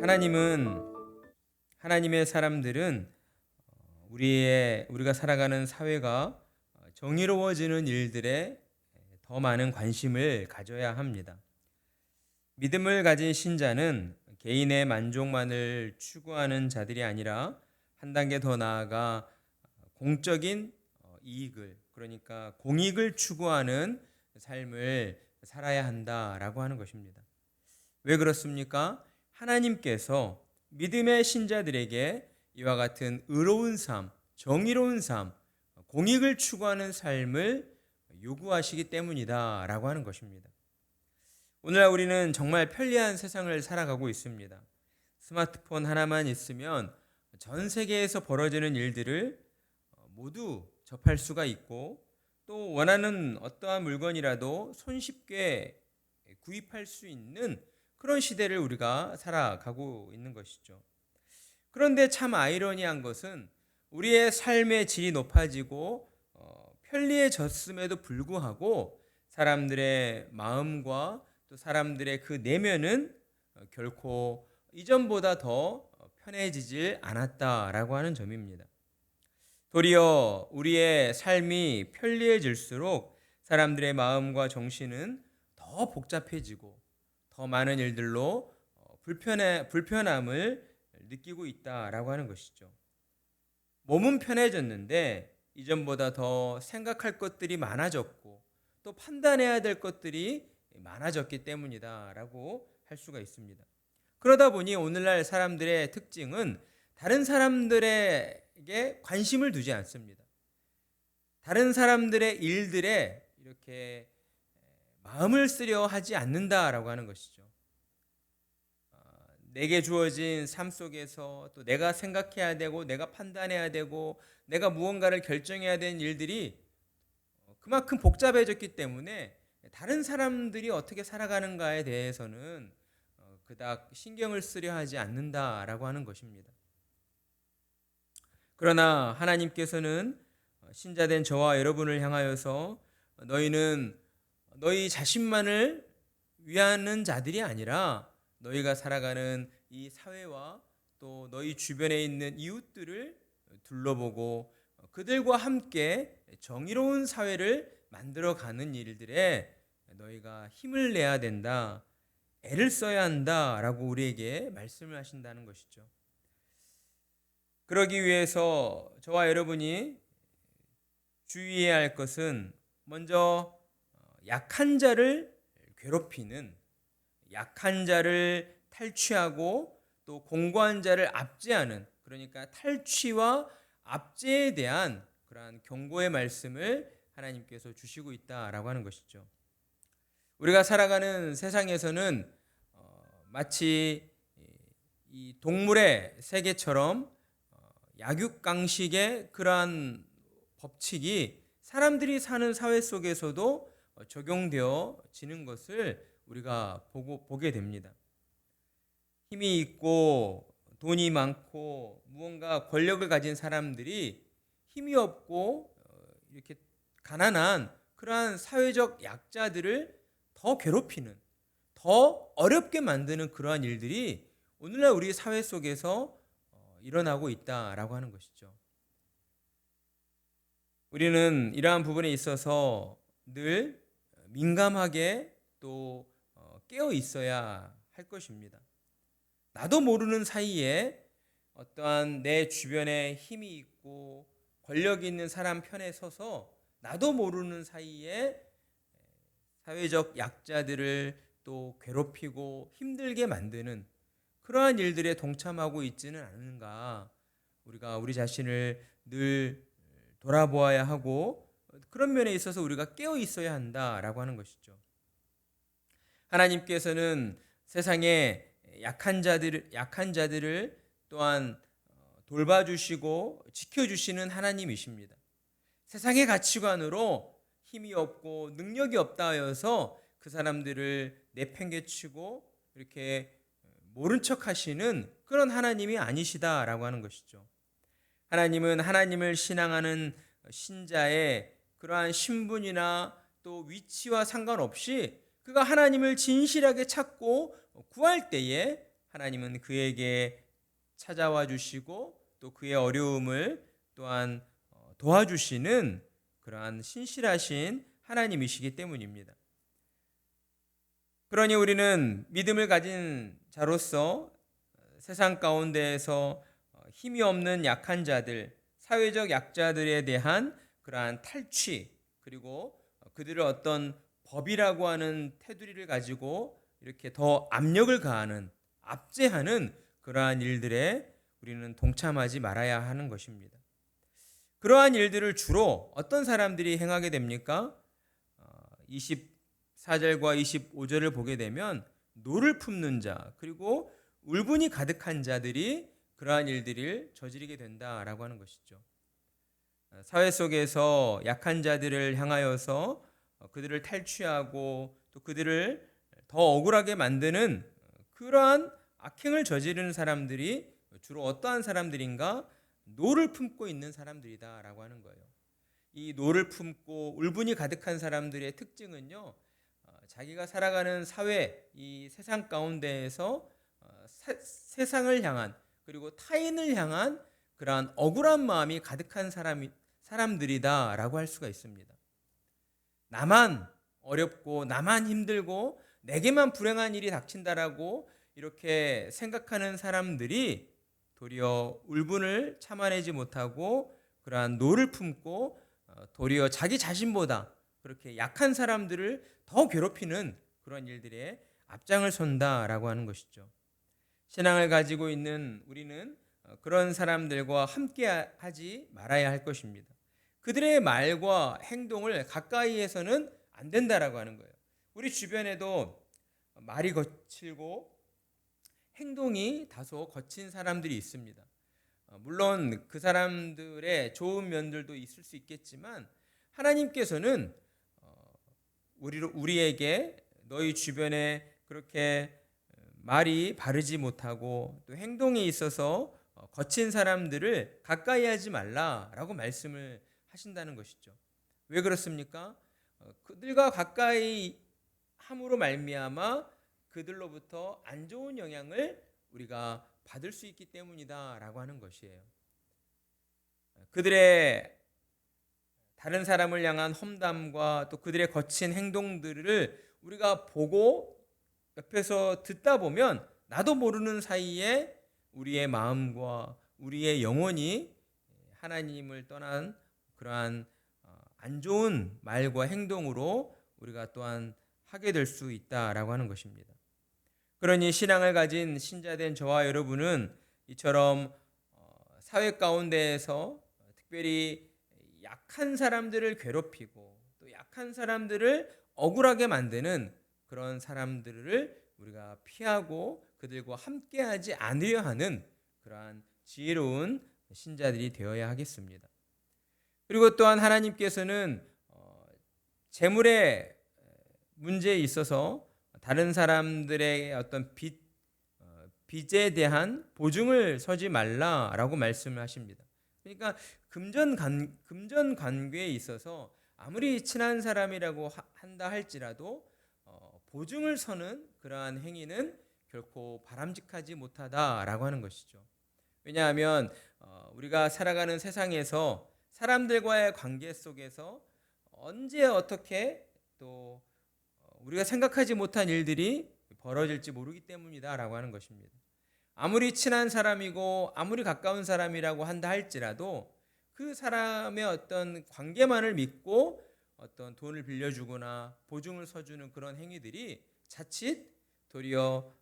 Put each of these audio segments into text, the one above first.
하나님은 하나님의 사람들은 우리가 살아가는 사회가 정의로워지는 일들에 더 많은 관심을 가져야 합니다. 믿음을 가진 신자는 개인의 만족만을 추구하는 자들이 아니라 한 단계 더 나아가 공적인 이익을, 그러니까 공익을 추구하는 삶을 살아야 한다라고 하는 것입니다. 왜 그렇습니까? 하나님께서 믿음의 신자들에게 이와 같은 의로운 삶, 정의로운 삶, 공익을 추구하는 삶을 요구하시기 때문이다라고 하는 것입니다. 오늘날 우리는 정말 편리한 세상을 살아가고 있습니다. 스마트폰 하나만 있으면 전 세계에서 벌어지는 일들을 모두 접할 수가 있고, 또 원하는 어떠한 물건이라도 손쉽게 구입할 수 있는 그런 시대를 우리가 살아가고 있는 것이죠. 그런데 참 아이러니한 것은 우리의 삶의 질이 높아지고 편리해졌음에도 불구하고 사람들의 마음과 또 사람들의 그 내면은 결코 이전보다 더 편해지질 않았다라고 하는 점입니다. 도리어 우리의 삶이 편리해질수록 사람들의 마음과 정신은 더 복잡해지고 더 많은 일들로 불편함을 느끼고 있다라고 하는 것이죠. 몸은 편해졌는데 이전보다 더 생각할 것들이 많아졌고 또 판단해야 될 것들이 많아졌기 때문이다라고 할 수가 있습니다. 그러다 보니 오늘날 사람들의 특징은 다른 사람들에게 관심을 두지 않습니다. 다른 사람들의 일들에 이렇게 마음을 쓰려 하지 않는다라고 하는 것이죠. 내게 주어진 삶 속에서 또 내가 생각해야 되고 내가 판단해야 되고 내가 무언가를 결정해야 되는 일들이 그만큼 복잡해졌기 때문에 다른 사람들이 어떻게 살아가는가에 대해서는 그닥 신경을 쓰려 하지 않는다라고 하는 것입니다. 그러나 하나님께서는 신자된 저와 여러분을 향하여서 너희는 너희 자신만을 위하는 자들이 아니라 너희가 살아가는 이 사회와 또 너희 주변에 있는 이웃들을 둘러보고 그들과 함께 정의로운 사회를 만들어가는 일들에 너희가 힘을 내야 된다, 애를 써야 한다라고 우리에게 말씀을 하신다는 것이죠. 그러기 위해서 저와 여러분이 주의해야 할 것은 먼저 약한 자를 괴롭히는, 약한 자를 탈취하고 또 공고한 자를 압제하는, 그러니까 탈취와 압제에 대한 그러한 경고의 말씀을 하나님께서 주시고 있다라고 하는 것이죠. 우리가 살아가는 세상에서는 마치 이 동물의 세계처럼 약육강식의 그러한 법칙이 사람들이 사는 사회 속에서도 적용되어지는 것을 우리가 보게 됩니다. 힘이 있고 돈이 많고 무언가 권력을 가진 사람들이 힘이 없고 이렇게 가난한 그러한 사회적 약자들을 더 괴롭히는, 더 어렵게 만드는 그러한 일들이 오늘날 우리 사회 속에서 일어나고 있다라고 하는 것이죠. 우리는 이러한 부분에 있어서 늘 민감하게 또 깨어 있어야 할 것입니다. 나도 모르는 사이에 어떠한 내 주변에 힘이 있고 권력이 있는 사람 편에 서서 나도 모르는 사이에 사회적 약자들을 또 괴롭히고 힘들게 만드는 그러한 일들에 동참하고 있지는 않은가, 우리가 우리 자신을 늘 돌아보아야 하고 그런 면에 있어서 우리가 깨어 있어야 한다라고 하는 것이죠. 하나님께서는 세상에 약한 자들을 또한 돌봐주시고 지켜주시는 하나님이십니다. 세상의 가치관으로 힘이 없고 능력이 없다 하여서 그 사람들을 내팽개치고 이렇게 모른 척 하시는 그런 하나님이 아니시다라고 하는 것이죠. 하나님은 하나님을 신앙하는 신자의 그러한 신분이나 또 위치와 상관없이 그가 하나님을 진실하게 찾고 구할 때에 하나님은 그에게 찾아와 주시고 또 그의 어려움을 또한 도와주시는 그러한 신실하신 하나님이시기 때문입니다. 그러니 우리는 믿음을 가진 자로서 세상 가운데에서 힘이 없는 약한 자들, 사회적 약자들에 대한 그러한 탈취, 그리고 그들을 어떤 법이라고 하는 테두리를 가지고 이렇게 더 압력을 가하는, 압제하는 그러한 일들에 우리는 동참하지 말아야 하는 것입니다. 그러한 일들을 주로 어떤 사람들이 행하게 됩니까? 24절과 25절을 보게 되면 노를 품는 자, 그리고 울분이 가득한 자들이 그러한 일들을 저지르게 된다라고 하는 것이죠. 사회 속에서 약한 자들을 향하여서 그들을 탈취하고 또 그들을 더 억울하게 만드는 그러한 악행을 저지르는 사람들이 주로 어떠한 사람들인가? 노를 품고 있는 사람들이다라고 하는 거예요. 이 노를 품고 울분이 가득한 사람들의 특징은요, 자기가 살아가는 사회, 이 세상 가운데에서 세상을 향한 그리고 타인을 향한 그러한 억울한 마음이 가득한 사람들이다라고 할 수가 있습니다. 나만 어렵고 나만 힘들고 내게만 불행한 일이 닥친다라고 이렇게 생각하는 사람들이 도리어 울분을 참아내지 못하고 그러한 노를 품고 도리어 자기 자신보다 그렇게 약한 사람들을 더 괴롭히는 그런 일들에 앞장을 선다라고 하는 것이죠. 신앙을 가지고 있는 우리는 그런 사람들과 함께 하지 말아야 할 것입니다. 그들의 말과 행동을 가까이에서는 안 된다라고 하는 거예요. 우리 주변에도 말이 거칠고 행동이 다소 거친 사람들이 있습니다. 물론 그 사람들의 좋은 면들도 있을 수 있겠지만 하나님께서는 우리에게 너희 주변에 그렇게 말이 바르지 못하고 또 행동에 있어서 거친 사람들을 가까이 하지 말라라고 말씀을 하신다는 것이죠. 왜 그렇습니까? 그들과 가까이 함으로 말미암아 그들로부터 안 좋은 영향을 우리가 받을 수 있기 때문이다라고 하는 것이에요. 그들의 다른 사람을 향한 험담과 또 그들의 거친 행동들을 우리가 보고 옆에서 듣다 보면 나도 모르는 사이에 우리의 마음과 우리의 영혼이 하나님을 떠난 그러한 안 좋은 말과 행동으로 우리가 또한 하게 될 수 있다라고 하는 것입니다. 그러니 신앙을 가진 신자된 저와 여러분은 이처럼 사회 가운데에서 특별히 약한 사람들을 괴롭히고 또 약한 사람들을 억울하게 만드는 그런 사람들을 우리가 피하고 그들과 함께하지 않으려 하는 그러한 지혜로운 신자들이 되어야 하겠습니다. 그리고 또한 하나님께서는 재물의 문제에 있어서 다른 사람들의 어떤 빚에 대한 보증을 서지 말라라고 말씀을 하십니다. 그러니까 금전 관계에 있어서 아무리 친한 사람이라고 한다 할지라도 보증을 서는 그러한 행위는 결코 바람직하지 못하다라고 하는 것이죠. 왜냐하면 우리가 살아가는 세상에서 사람들과의 관계 속에서 언제 어떻게 또 우리가 생각하지 못한 일들이 벌어질지 모르기 때문이다라고 하는 것입니다. 아무리 친한 사람이고 아무리 가까운 사람이라고 한다 할지라도 그 사람의 어떤 관계만을 믿고 어떤 돈을 빌려주거나 보증을 서주는 그런 행위들이 자칫 도리어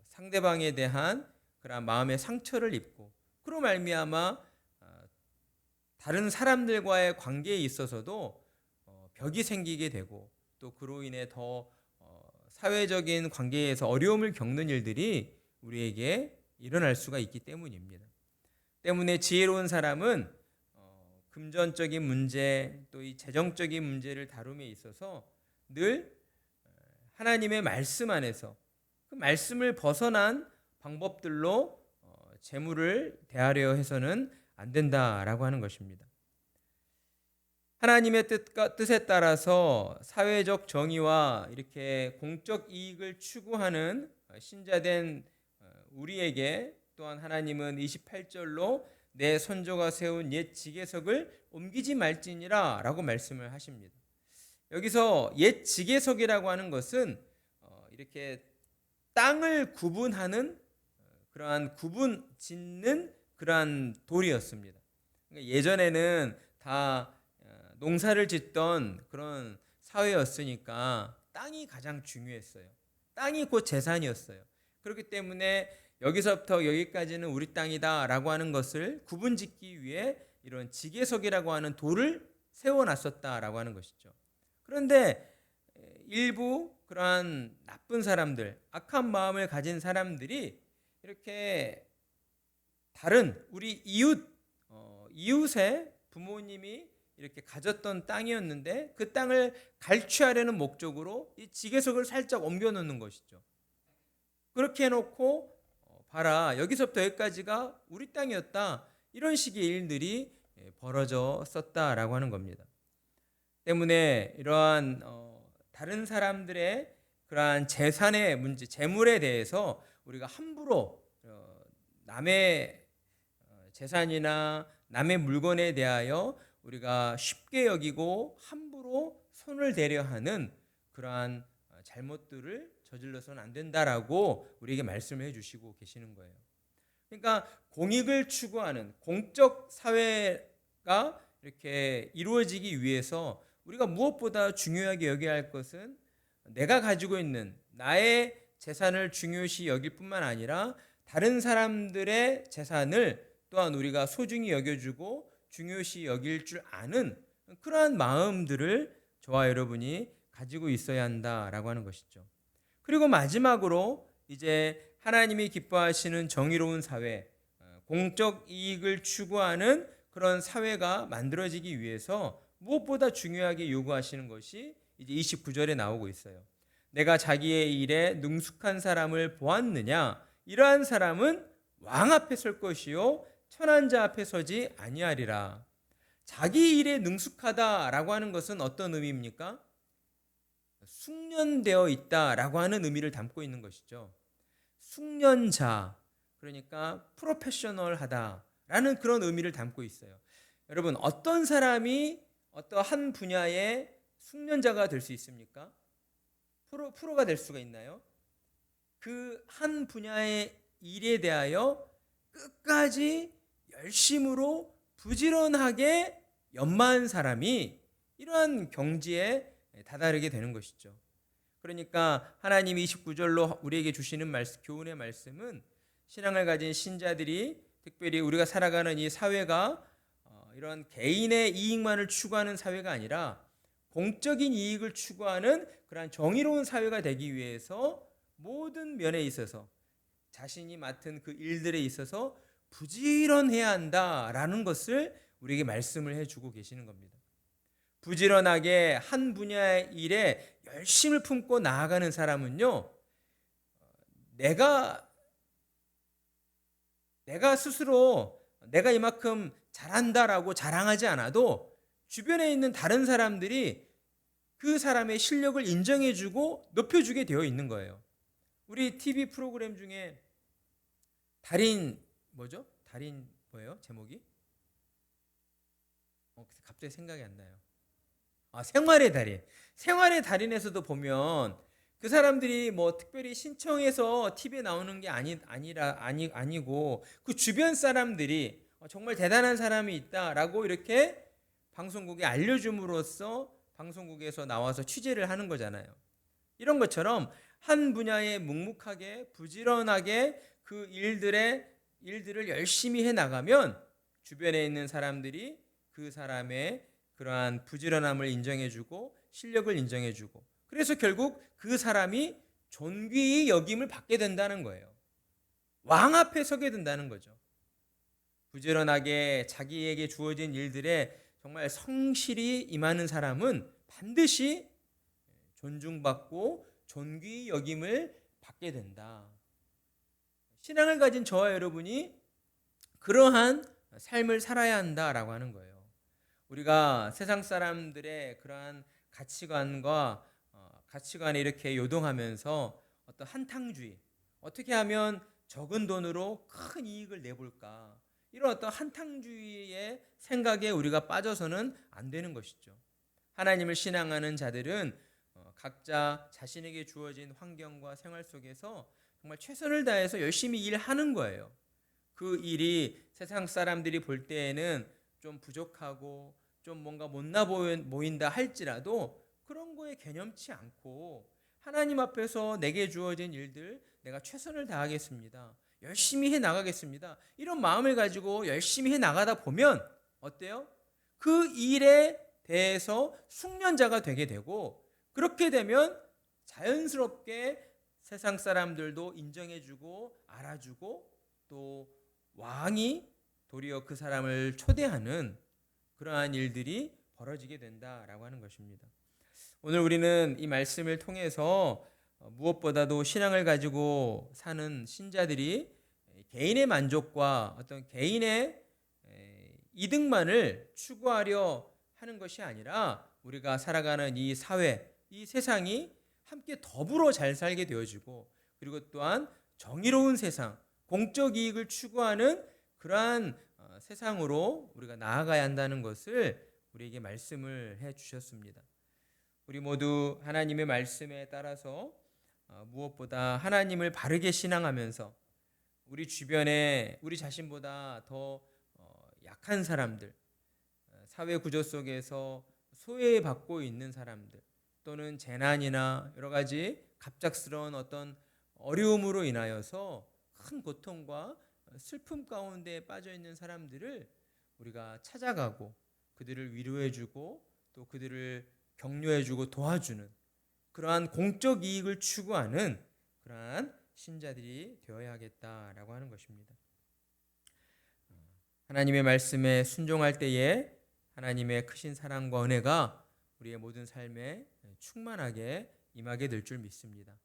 상대방에 대한 그런 마음의 상처를 입고 그로 말미암아 다른 사람들과의 관계에 있어서도 벽이 생기게 되고 또 그로 인해 더 사회적인 관계에서 어려움을 겪는 일들이 우리에게 일어날 수가 있기 때문입니다. 때문에 지혜로운 사람은 금전적인 문제 또 이 재정적인 문제를 다룸에 있어서 늘 하나님의 말씀 안에서 그 말씀을 벗어난 방법들로 재물을 대하려 해서는 안 된다라고 하는 것입니다. 하나님의 뜻에 따라서 사회적 정의와 이렇게 공적 이익을 추구하는 신자된 우리에게 또한 하나님은 28절로 내 선조가 세운 옛 지계석을 옮기지 말지니라 라고 말씀을 하십니다. 여기서 옛 지계석이라고 하는 것은 이렇게 땅을 구분하는 그러한 구분 짓는 그러한 돌이었습니다. 그러니까 예전에는 다 농사를 짓던 그런 사회였으니까 땅이 가장 중요했어요. 땅이 곧 재산이었어요. 그렇기 때문에 여기서부터 여기까지는 우리 땅이다라고 하는 것을 구분짓기 위해 이런 지계석이라고 하는 돌을 세워놨었다라고 하는 것이죠. 그런데 일부 그러한 나쁜 사람들, 악한 마음을 가진 사람들이 이렇게 다른 우리 이웃의 부모님이 이렇게 가졌던 땅이었는데 그 땅을 갈취하려는 목적으로 이 지계석을 살짝 옮겨 놓는 것이죠. 그렇게 해놓고 봐라, 여기서부터 여기까지가 우리 땅이었다, 이런 식의 일들이 벌어졌었다라고 하는 겁니다. 때문에 이러한 다른 사람들의 그러한 재산의 문제, 재물에 대해서 우리가 함부로 남의 재산이나 남의 물건에 대하여 우리가 쉽게 여기고 함부로 손을 대려 하는 그러한 잘못들을 저질러서는 안 된다라고 우리에게 말씀을 해주시고 계시는 거예요. 그러니까 공익을 추구하는 공적 사회가 이렇게 이루어지기 위해서 우리가 무엇보다 중요하게 여겨야 할 것은 내가 가지고 있는 나의 재산을 중요시 여길 뿐만 아니라 다른 사람들의 재산을 또한 우리가 소중히 여겨주고 중요시 여길 줄 아는 그러한 마음들을 저와 여러분이 가지고 있어야 한다라고 하는 것이죠. 그리고 마지막으로 이제 하나님이 기뻐하시는 정의로운 사회, 공적 이익을 추구하는 그런 사회가 만들어지기 위해서 무엇보다 중요하게 요구하시는 것이 이제 29절에 나오고 있어요. 내가 자기의 일에 능숙한 사람을 보았느냐? 이러한 사람은 왕 앞에 설 것이요 천한 자 앞에 서지 아니하리라. 자기 일에 능숙하다라고 하는 것은 어떤 의미입니까? 숙련되어 있다라고 하는 의미를 담고 있는 것이죠. 숙련자, 그러니까 프로페셔널하다라는 그런 의미를 담고 있어요. 여러분, 어떤 사람이 어떠한 분야의 숙련자가 될 수 있습니까? 프로가 될 수가 있나요? 그 한 분야의 일에 대하여 끝까지 열심으로 부지런하게 연마한 사람이 이러한 경지에 다다르게 되는 것이죠. 그러니까 하나님이 29절로 우리에게 주시는 교훈의 말씀은 신앙을 가진 신자들이 특별히 우리가 살아가는 이 사회가 이런 개인의 이익만을 추구하는 사회가 아니라 공적인 이익을 추구하는 그러한 정의로운 사회가 되기 위해서 모든 면에 있어서 자신이 맡은 그 일들에 있어서 부지런해야 한다라는 것을 우리에게 말씀을 해주고 계시는 겁니다. 부지런하게 한 분야의 일에 열심을 품고 나아가는 사람은요, 내가 스스로 내가 이만큼 잘한다라고 자랑하지 않아도 주변에 있는 다른 사람들이 그 사람의 실력을 인정해주고 높여주게 되어 있는 거예요. 우리 TV 프로그램 중에 달인 뭐죠? 달인 뭐예요? 제목이? 갑자기 생각이 안 나요. 생활의 달인. 생활의 달인에서도 보면 그 사람들이 뭐 특별히 신청해서 TV에 나오는 게 아니고 그 주변 사람들이 정말 대단한 사람이 있다라고 이렇게 방송국에 알려줌으로써 방송국에서 나와서 취재를 하는 거잖아요. 이런 것처럼 한 분야에 묵묵하게 부지런하게 그 일들을 열심히 해 나가면 주변에 있는 사람들이 그 사람의 그러한 부지런함을 인정해주고 실력을 인정해주고, 그래서 결국 그 사람이 존귀히 여김을 받게 된다는 거예요. 왕 앞에 서게 된다는 거죠. 부지런하게 자기에게 주어진 일들에 정말 성실히 임하는 사람은 반드시 존중받고 존귀히 여김을 받게 된다. 신앙을 가진 저와 여러분이 그러한 삶을 살아야 한다라고 하는 거예요. 우리가 세상 사람들의 그러한 가치관에 이렇게 요동하면서 어떤 한탕주의, 어떻게 하면 적은 돈으로 큰 이익을 내볼까? 이런 어떤 한탕주의의 생각에 우리가 빠져서는 안 되는 것이죠. 하나님을 신앙하는 자들은 각자 자신에게 주어진 환경과 생활 속에서 정말 최선을 다해서 열심히 일하는 거예요. 그 일이 세상 사람들이 볼 때에는 좀 부족하고 좀 뭔가 못나 보인다 할지라도 그런 거에 개념치 않고 하나님 앞에서 내게 주어진 일들 내가 최선을 다하겠습니다. 열심히 해 나가겠습니다. 이런 마음을 가지고 열심히 해 나가다 보면 어때요? 그 일에 대해서 숙련자가 되게 되고 그렇게 되면 자연스럽게 세상 사람들도 인정해주고 알아주고 또 왕이 도리어 그 사람을 초대하는 그러한 일들이 벌어지게 된다라고 하는 것입니다. 오늘 우리는 이 말씀을 통해서 무엇보다도 신앙을 가지고 사는 신자들이 개인의 만족과 어떤 개인의 이득만을 추구하려 하는 것이 아니라 우리가 살아가는 이 사회, 이 세상이 함께 더불어 잘 살게 되어지고 그리고 또한 정의로운 세상, 공적 이익을 추구하는 그러한 세상으로 우리가 나아가야 한다는 것을 우리에게 말씀을 해 주셨습니다. 우리 모두 하나님의 말씀에 따라서 무엇보다 하나님을 바르게 신앙하면서 우리 주변에 우리 자신보다 더 약한 사람들, 사회 구조 속에서 소외받고 있는 사람들 또는 재난이나 여러 가지 갑작스러운 어떤 어려움으로 인하여서 큰 고통과 슬픔 가운데 빠져 있는 사람들을 우리가 찾아가고 그들을 위로해주고 또 그들을 격려해주고 도와주는 그러한 공적 이익을 추구하는 그러한 신자들이 되어야 하겠다라고 하는 것입니다. 하나님의 말씀에 순종할 때에 하나님의 크신 사랑과 은혜가 우리의 모든 삶에 충만하게 임하게 될 줄 믿습니다.